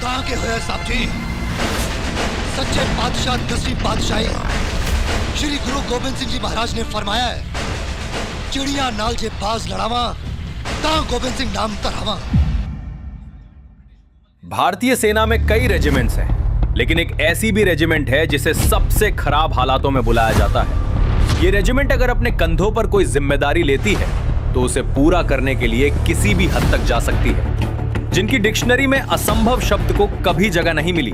कहाँ के हुए साहब जी? सच्चे बादशाह 10वीं पातशाही श्री गुरु गोबिंद सिंह जी महाराज ने फरमाया है, चिड़िया नाल जे बाज लड़ावा ता गोबिंद सिंह नाम तरावा। भारतीय सेना में कई रेजिमेंट्स हैं, लेकिन एक ऐसी भी रेजिमेंट है जिसे सबसे खराब हालातों में बुलाया जाता है। ये रेजिमेंट अगर अपने कंधों पर कोई जिम्मेदारी लेती है तो उसे पूरा करने के लिए किसी भी हद तक जा सकती है, जिनकी डिक्शनरी में असंभव शब्द को कभी जगह नहीं मिली।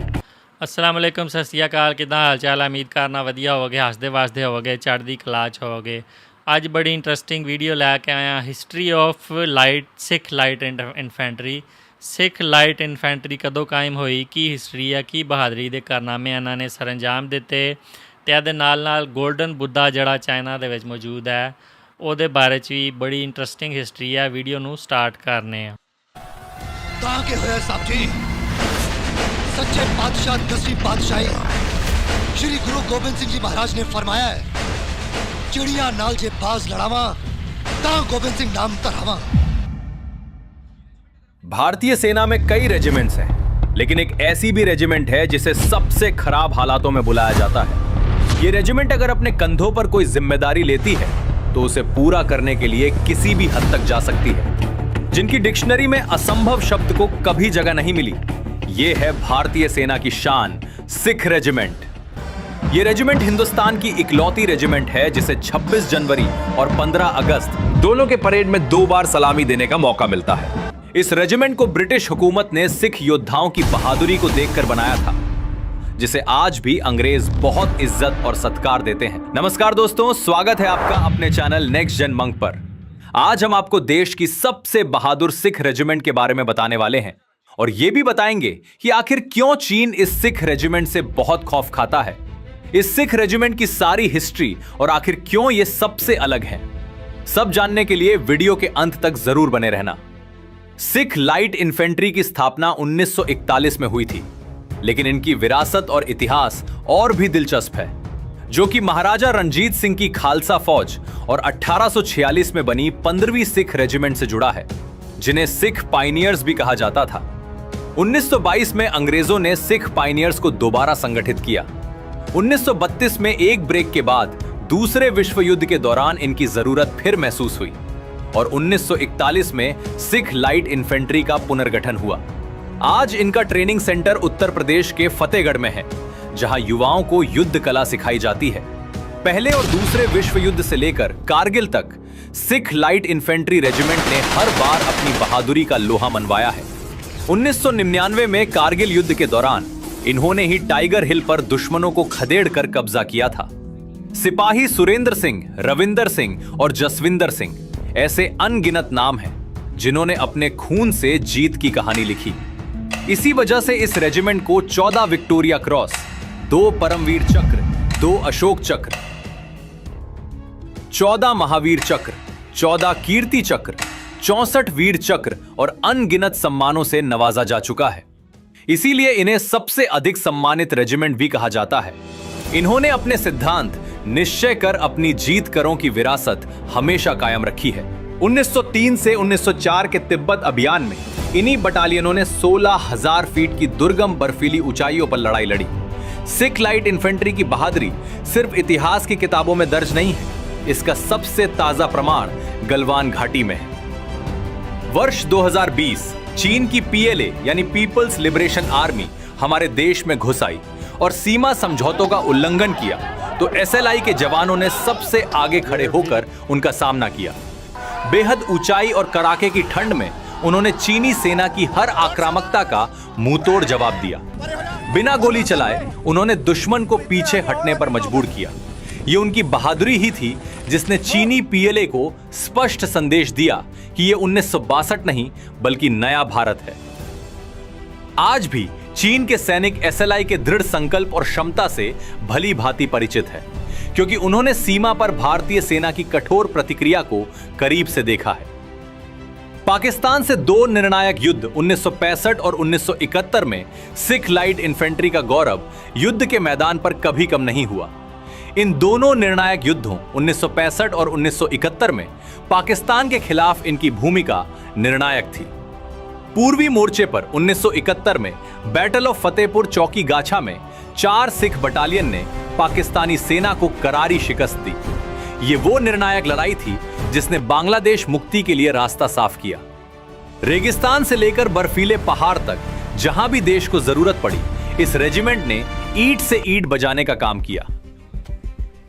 अस्सलाम वालेकुम, सत श्री अकाल। किदा हाल चाल? उम्मीद करना वधिया होवोगे, हसदे वसदे होवोगे, चढ़दी कला च होवोगे। अज बड़ी इंटरस्टिंग वीडियो लैके आया, history of light Sikh light infantry. Sikh light infantry कदों कायम हुई, की हिस्टरी है, की बहादरी के कारनामे इन्होंने सर अंजाम दिते, ते इहदे नाल नाल गोल्डन बुद्धा जड़ा चाइना दे विच मौजूद है ਉਹਦੇ बारे च भी बड़ी इंटरस्टिंग हिस्टरी है। वीडियो नू स्टार्ट करने हैं। कहाँ के हुए साहब जी? सच्चे बादशाह 10वीं पातशाही श्री गुरु गोबिंद सिंह जी महाराज ने फरमाया है, चिड़िया नाल जे बाज लड़ावा ता गोबिंद सिंह नाम तरावा। भारतीय सेना में कई रेजिमेंट्स हैं, लेकिन एक ऐसी भी रेजिमेंट है जिसे सबसे खराब हालातों में बुलाया जाता है। ये रेजिमेंट अगर अपने कंधों पर कोई जिम्मेदारी लेती है तो उसे पूरा करने के लिए किसी भी हद तक जा सकती है, जिनकी डिक्शनरी में असंभव शब्द को कभी जगह नहीं मिली। ये है भारतीय सेना की शान, सिख रेजिमेंट। ये रेजिमेंट हिंदुस्तान की इकलौती रेजिमेंट है जिसे 26 जनवरी और 15 अगस्त दोनों के परेड में 2 बार सलामी देने का मौका मिलता है। इस रेजिमेंट को ब्रिटिश हुकूमत ने सिख योद्धाओं की बहादुरी को देखकर बनाया था, जिसे आज भी अंग्रेज बहुत इज्जत और सत्कार देते हैं। नमस्कार दोस्तों, स्वागत है आपका अपने चैनल नेक्स्ट जन मंक पर। आज हम आपको देश की सबसे बहादुर सिख रेजिमेंट के बारे में बताने वाले हैं और यह भी बताएंगे कि आखिर क्यों चीन इस सिख रेजिमेंट से बहुत खौफ खाता है, इस सिख रेजिमेंट की सारी हिस्ट्री और आखिर क्यों ये सबसे अलग है। सब जानने के लिए वीडियो के अंत तक जरूर बने रहना। सिख लाइट इन्फेंट्री की स्थापना 1941 में हुई थी, लेकिन इनकी विरासत और इतिहास और भी दिलचस्प है, जो कि महाराजा रणजीत सिंह की खालसा फौज और 1846 में बनी 15वीं सिख रेजिमेंट से जुड़ा है, जिन्हें सिख पायनियर्स भी कहा जाता था। 1922 में अंग्रेजों ने सिख पायनियर्स को दोबारा संगठित किया। 1932 में एक ब्रेक के बाद दूसरे विश्व युद्ध के दौरान इनकी जरूरत फिर महसूस हुई और 1941 में सिख लाइट इन्फेंट्री का पुनर्गठन हुआ। आज इनका ट्रेनिंग सेंटर उत्तर प्रदेश के फतेहगढ़ में है, जहां युवाओं को युद्ध कला सिखाई जाती है। पहले और दूसरे विश्व युद्ध से लेकर कारगिल तक सिख लाइट इन्फेंट्री रेजिमेंट ने हर बार अपनी बहादुरी का लोहा मनवाया है। 1999 में कारगिल युद्ध के दौरान इन्होंने ही टाइगर हिल पर दुश्मनों को खदेड़ कर कब्जा किया था। सिपाही सुरेंद्र सिंह, रविंदर सिंह और जसविंदर सिंह ऐसे अनगिनत नाम हैं जिन्होंने अपने खून से जीत की कहानी लिखी। इसी वजह से इस रेजिमेंट को 14 विक्टोरिया क्रॉस, 2 परमवीर चक्र, 2 अशोक चक्र, 14 महावीर चक्र, 14 कीर्ति चक्र, 64 वीर चक्र और अनगिनत सम्मानों से नवाजा जा चुका है। इसीलिए इन्हें सबसे अधिक सम्मानित रेजिमेंट भी कहा जाता है। इन्होंने अपने सिद्धांत निश्चय कर अपनी जीत करों की विरासत हमेशा कायम रखी है। 1903 से 1904 के तिब्बत अभियान में इन्हीं बटालियनों ने 16,000 फीट की दुर्गम बर्फीली ऊंचाइयों पर लड़ाई लड़ी। सिख लाइट इन्फेंट्री की बहादुरी सिर्फ इतिहास की किताबों में दर्ज नहीं है, इसका सबसे ताजा प्रमाण गलवान घाटी में है। वर्ष 2020 चीन की पीएलए यानी पीपल्स लिबरेशन आर्मी हमारे देश में घुस आई और सीमा समझौतों का उल्लंघन किया, तो एसएलआई के जवानों ने सबसे आगे खड़े होकर उनका सामना किया। बेहद ऊंचाई और कड़ाके की ठंड में उन्होंने चीनी सेना की हर आक्रामकता का मुंहतोड़ जवाब दिया। बिना गोली चलाए उन्होंने दुश्मन को पीछे हटने पर मजबूर किया। ये उनकी बहादुरी ही थी जिसने चीनी पीएलए को स्पष्ट संदेश दिया कि ये 1962 नहीं बल्कि नया भारत है। आज भी चीन के सैनिक एसएलआई के दृढ़ संकल्प और क्षमता से भली भांति परिचित है, क्योंकि उन्होंने सीमा पर भारतीय सेना की कठोर प्रतिक्रिया को करीब से देखा है। पाकिस्तान से 2 निर्णायक युद्ध 1965 और 1971 में सिख लाइट इन्फेंट्री का गौरव युद्ध के मैदान पर कभी कम नहीं हुआ। इन दोनों निर्णायक युद्धों 1965 और 1971 में पाकिस्तान के खिलाफ इनकी भूमिका निर्णायक थी। पूर्वी मोर्चे पर 1971 में बैटल ऑफ फतेहपुर चौकी गाछा में 4 सिख बटालियन ने पाकिस्तानी सेना को करारी शिकस्त दी। ये वो निर्णायक लड़ाई थी जिसने बांग्लादेश मुक्ति के लिए रास्ता साफ किया। रेगिस्तान से लेकर बर्फीले पहाड़ तक जहां भी देश को जरूरत पड़ी, इस रेजिमेंट ने ईंट से ईंट बजाने का काम किया।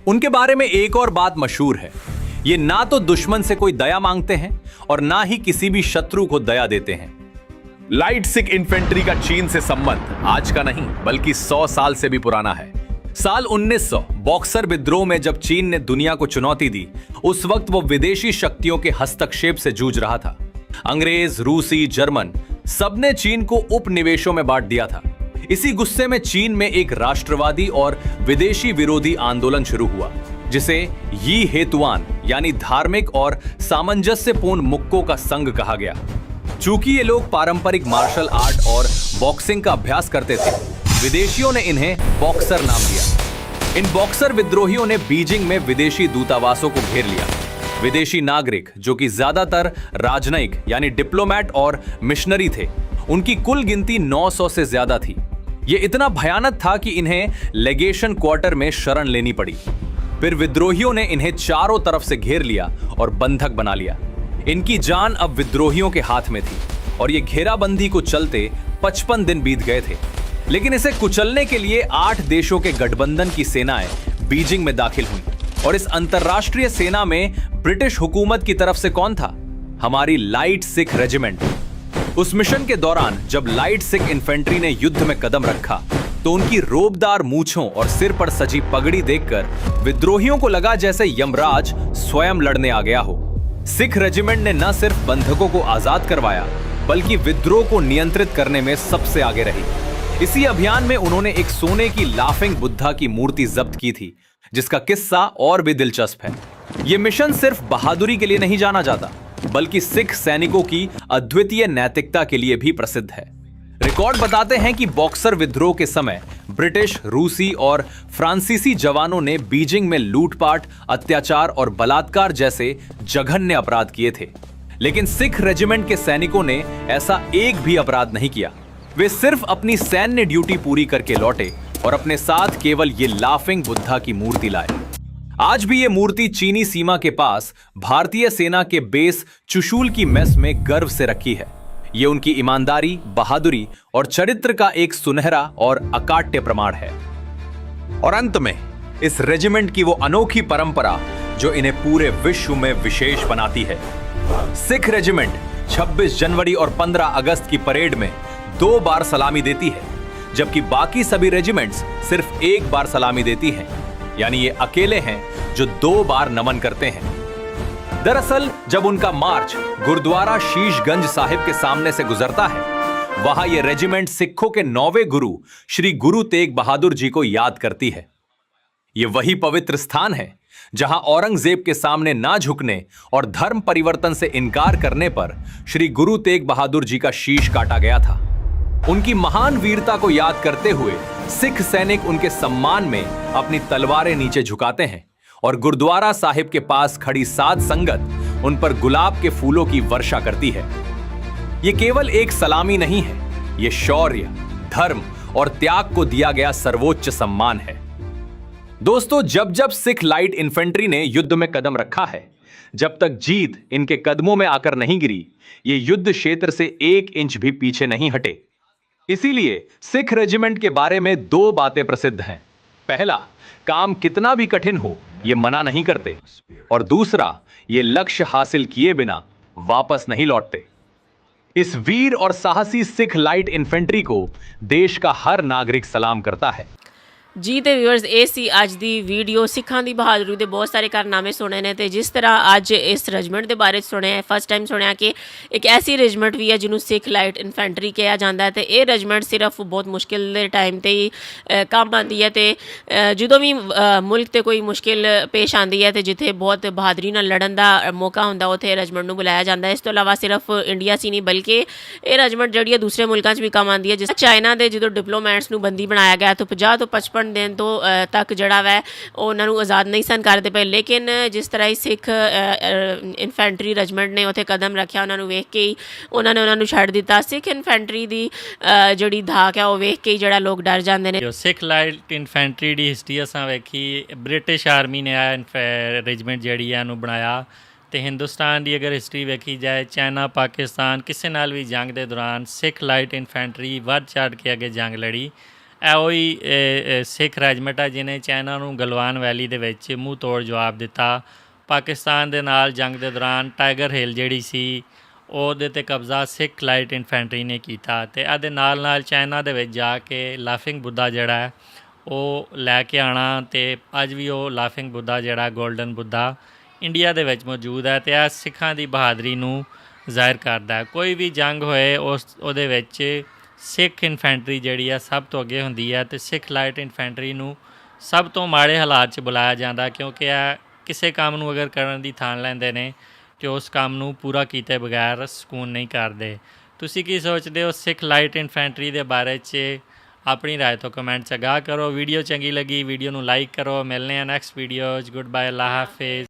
उनके बारे में एक और बात मशहूर है, ये ना तो दुश्मन से कोई दया मांगते हैं और ना ही किसी भी शत्रु को दया देते हैं। लाइट सिख इन्फेंट्री का चीन से संबंध आज का नहीं बल्कि 100 साल से भी पुराना है। साल 1900 बॉक्सर विद्रोह में जब चीन ने दुनिया को चुनौती दी, उस वक्त वो विदेशी शक्तियों के हस्तक्षेप से जूझ रहा था। अंग्रेज, रूसी, जर्मन सबने चीन को उपनिवेशों में बांट दिया था। इसी गुस्से में चीन में एक राष्ट्रवादी और विदेशी विरोधी आंदोलन शुरू हुआ, जिसे यी हेतुआन यानी धार्मिक और सामंजस्यपूर्ण मुक्कों का संघ कहा गया। चूंकि ये लोग पारंपरिक मार्शल आर्ट और बॉक्सिंग का अभ्यास करते थे, विदेशियों ने इन्हें बॉक्सर नाम दिया। इन बॉक्सर विद्रोहियों ने बीजिंग में विदेशी दूतावासों को घेर लिया। विदेशी नागरिक, जो कि ज्यादातर राजनयिक यानी डिप्लोमेट और मिशनरी थे, उनकी कुल गिनती 900 से ज्यादा थी। ये इतना भयानक था कि इन्हें लेगेशन क्वार्टर में शरण लेनी पड़ी। फिर विद्रोहियों ने इन्हें चारों तरफ से घेर लिया और बंधक बना लिया। इनकी जान अब विद्रोहियों के हाथ में थी और ये घेराबंदी को चलते 55 दिन बीत गए थे। लेकिन इसे कुचलने के लिए 8 देशों के गठबंधन की सेनाएं बीजिंग में दाखिल हुई। और इस अंतरराष्ट्रीय सेना में ब्रिटिश हुकूमत की तरफ से कौन था? हमारी लाइट सिख रेजिमेंट। उस मिशन के दौरान जब लाइट सिख इन्फेंट्री ने युद्ध में कदम रखा, तो उनकी रोबदार मूंछों और सिर पर सजी पगड़ी देखकर विद्रोहियों को लगा जैसे यमराज स्वयं लड़ने आ गया हो। सिख रेजिमेंट ने न सिर्फ बंधकों को आजाद करवाया, बल्कि विद्रोह को नियंत्रित करने में सबसे आगे रही। इसी अभियान में उन्होंने एक सोने की लाफिंग बुद्धा की मूर्ति जब्त की थी, जिसका किस्सा और भी दिलचस्प है। यह मिशन सिर्फ बहादुरी के लिए नहीं जाना जाता, बल्कि सिख सैनिकों की अद्वितीय नैतिकता के लिए भी प्रसिद्ध है। रिकॉर्ड बताते हैं कि बॉक्सर विद्रोह के समय ब्रिटिश, रूसी और फ्रांसीसी जवानों ने बीजिंग में लूटपाट, अत्याचार और बलात्कार जैसे जघन्य अपराध किए थे। लेकिन सिख रेजिमेंट के सैनिकों ने ऐसा एक भी अपराध नहीं किया। वे सिर्फ अपनी सैन्य ड्यूटी पूरी करके लौटे और अपने साथ केवल ये लाफिंग बुद्धा की मूर्ति लाए। आज भी ये मूर्ति चीनी सीमा के पास भारतीय सेना के बेस चुशूल की मेस में गर्व से रखी है। ये उनकी ईमानदारी, बहादुरी और चरित्र का एक सुनहरा और अकाट्य प्रमाण है। और अंत में इस रेजिमेंट की वो अनोखी परंपरा जो इन्हें पूरे विश्व में विशेष बनाती है। सिख रेजिमेंट 26 जनवरी और 15 अगस्त की परेड में 2 बार सलामी देती है, जबकि बाकी सभी रेजिमेंट्स सिर्फ 1 बार सलामी देती हैं। यानी ये अकेले हैं जो 2 बार नमन करते हैं। दरअसल जब उनका मार्च गुरुद्वारा शीशगंज साहिब के सामने से गुजरता है, वहां ये रेजिमेंट सिखों के 9वें गुरु श्री गुरु तेग बहादुर जी को याद करती है। ये वही पवित्र स्थान है जहां औरंगजेब के सामने ना झुकने और धर्म परिवर्तन से इनकार करने पर श्री गुरु तेग बहादुर जी का शीश काटा गया था। उनकी महान वीरता को याद करते हुए सिख सैनिक उनके सम्मान में अपनी तलवारें नीचे झुकाते हैं और गुरुद्वारा साहिब के पास खड़ी साध संगत उन पर गुलाब के फूलों की वर्षा करती है। ये केवल एक सलामी नहीं है, ये शौर्य, धर्म और त्याग को दिया गया सर्वोच्च सम्मान है। दोस्तों, जब जब सिख लाइट इन्फेंट्री ने युद्ध में कदम रखा है, जब तक जीत इनके कदमों में आकर नहीं गिरी, ये युद्ध क्षेत्र से 1 इंच भी पीछे नहीं हटे। इसीलिए सिख रेजिमेंट के बारे में 2 बातें प्रसिद्ध हैं। पहला, काम कितना भी कठिन हो ये मना नहीं करते, और दूसरा, ये लक्ष्य हासिल किए बिना वापस नहीं लौटते। इस वीर और साहसी सिख लाइट इन्फेंट्री को देश का हर नागरिक सलाम करता है। जी तो व्यूअर्स, ये सी अज दी वीडियो सिखां दी बहादुरी दे बहुत सारे कारनामे सुने ने, ते जिस तरह अज इस रेजिमेंट के बारे सुने, फर्स्ट टाइम सुनिया कि एक ऐसी रेजिमेंट भी है जिन्होंने सिख लाइट इन्फेंट्री कहा जाता है। तो ये रेजिमेंट सिर्फ बहुत मुश्किल के टाइम ते ही काम आती है। तो जो भी मुल्क ते कोई मुश्किल पेश आती है, तो जिथे बहुत बहादुरी नाल लड़न का मौका होंदा, उत्थे रेजिमेंट नूं बुलाया जाता है। इस तो इलावा सिर्फ इंडिया सी नहीं बल्कि ये रेजिमेंट जिहड़ी दूसरे मुल्कों भी काम आती है। जिस चाइना के जो डिप्लोमैट्स नूं बंदी बनाया गया, तो 50 तो 55 ਸਮਰਪਣ ਦੇਣ ਤੋਂ ਤੱਕ ਜਿਹੜਾ ਵੈ ਉਹ ਉਹਨਾਂ ਨੂੰ ਆਜ਼ਾਦ ਨਹੀਂ ਸਨ ਕਰਦੇ ਪਏ। ਲੇਕਿਨ ਜਿਸ ਤਰ੍ਹਾਂ ਹੀ ਸਿੱਖ ਇਨਫੈਂਟਰੀ ਰੈਜੀਮੈਂਟ ਨੇ ਉੱਥੇ ਕਦਮ ਰੱਖਿਆ, ਉਹਨਾਂ ਨੂੰ ਵੇਖ ਕੇ ਹੀ ਉਹਨਾਂ ਨੇ ਉਹਨਾਂ ਨੂੰ ਛੱਡ ਦਿੱਤਾ। ਸਿੱਖ ਇਨਫੈਂਟਰੀ ਦੀ ਜਿਹੜੀ ਧਾਕ ਹੈ ਉਹ ਵੇਖ ਕੇ ਹੀ ਜਿਹੜਾ ਲੋਕ ਡਰ ਜਾਂਦੇ ਨੇ। ਜੋ ਸਿੱਖ ਲਾਈਟ ਇਨਫੈਂਟਰੀ ਦੀ ਹਿਸਟਰੀ ਅਸਾਂ ਵੇਖੀ, ਬ੍ਰਿਟਿਸ਼ ਆਰਮੀ ਨੇ ਆ ਰੈਜੀਮੈਂਟ ਜਿਹੜੀ ਆ ਇਹਨੂੰ ਬਣਾਇਆ। ਤੇ ਹਿੰਦੁਸਤਾਨ ਦੀ ਅਗਰ ਹਿਸਟਰੀ ਵੇਖੀ ਜਾਏ, ਚਾਈਨਾ, ਪਾਕਿਸਤਾਨ, ਕਿਸੇ ਨਾਲ ਵੀ ਜੰਗ ਦੇ ਦੌਰਾਨ ਸਿੱਖ ਲਾਈਟ ਇਨਫੈਂਟਰੀ ਵੱਧ ਚੜ੍ਹ ਕੇ ਅੱਗੇ ਜੰਗ ਲੜੀ। ਇਹ ਉਹੀ ਸਿੱਖ ਰੈਜੀਮੈਂਟ ਆ ਜਿਹਨੇ ਚਾਈਨਾ ਨੂੰ ਗਲਵਾਨ ਵੈਲੀ ਦੇ ਵਿੱਚ ਮੂੰਹ ਤੋੜ ਜਵਾਬ ਦਿੱਤਾ। ਪਾਕਿਸਤਾਨ ਦੇ ਨਾਲ ਜੰਗ ਦੇ ਦੌਰਾਨ ਟਾਈਗਰ ਹਿੱਲ ਜਿਹੜੀ ਸੀ ਉਹਦੇ 'ਤੇ ਕਬਜ਼ਾ ਸਿੱਖ ਲਾਈਟ ਇਨਫੈਂਟਰੀ ਨੇ ਕੀਤਾ। ਅਤੇ ਇਹਦੇ ਨਾਲ ਨਾਲ ਚਾਈਨਾ ਦੇ ਵਿੱਚ ਜਾ ਕੇ ਲਾਫਿੰਗ ਬੁੱਧਾ ਜਿਹੜਾ ਹੈ ਉਹ ਲੈ ਕੇ ਆਉਣਾ, ਅਤੇ ਅੱਜ ਵੀ ਉਹ ਲਾਫਿੰਗ ਬੁੱਧਾ ਜਿਹੜਾ ਗੋਲਡਨ ਬੁੱਧਾ ਇੰਡੀਆ ਦੇ ਵਿੱਚ ਮੌਜੂਦ ਹੈ। ਅਤੇ ਇਹ ਸਿੱਖਾਂ ਦੀ ਬਹਾਦਰੀ ਨੂੰ ਜ਼ਾਹਿਰ ਕਰਦਾ ਹੈ। ਕੋਈ ਵੀ ਜੰਗ ਹੋਏ ਉਹਦੇ ਵਿੱਚ ਸਿੱਖ ਇਨਫੈਂਟਰੀ ਜਿਹੜੀ ਆ ਸਭ ਤੋਂ ਅੱਗੇ ਹੁੰਦੀ ਹੈ। ਅਤੇ ਸਿੱਖ ਲਾਈਟ ਇਨਫੈਂਟਰੀ ਨੂੰ ਸਭ ਤੋਂ ਮਾੜੇ ਹਾਲਾਤ 'ਚ ਬੁਲਾਇਆ ਜਾਂਦਾ, ਕਿਉਂਕਿ ਇਹ ਕਿਸੇ ਕੰਮ ਨੂੰ ਅਗਰ ਕਰਨ ਦੀ ਥਾਣ ਲੈਂਦੇ ਨੇ ਅਤੇ ਉਸ ਕੰਮ ਨੂੰ ਪੂਰਾ ਕੀਤੇ ਬਗੈਰ ਸਕੂਨ ਨਹੀਂ ਕਰਦੇ। ਤੁਸੀਂ ਕੀ ਸੋਚਦੇ ਹੋ ਸਿੱਖ ਲਾਈਟ ਇਨਫੈਂਟਰੀ ਦੇ ਬਾਰੇ 'ਚ? ਆਪਣੀ ਰਾਏ ਤੋਂ ਕਮੈਂਟ 'ਚ ਆਗਾਹ ਕਰੋ। ਵੀਡੀਓ ਚੰਗੀ ਲੱਗੀ ਵੀਡੀਓ ਨੂੰ ਲਾਈਕ ਕਰੋ। ਮਿਲਦੇ ਹਾਂ ਨੈਕਸਟ ਵੀਡੀਓ 'ਚ। ਗੁੱਡ ਬਾਏ, ਅੱਲਾ ਹਾਫਿਜ਼।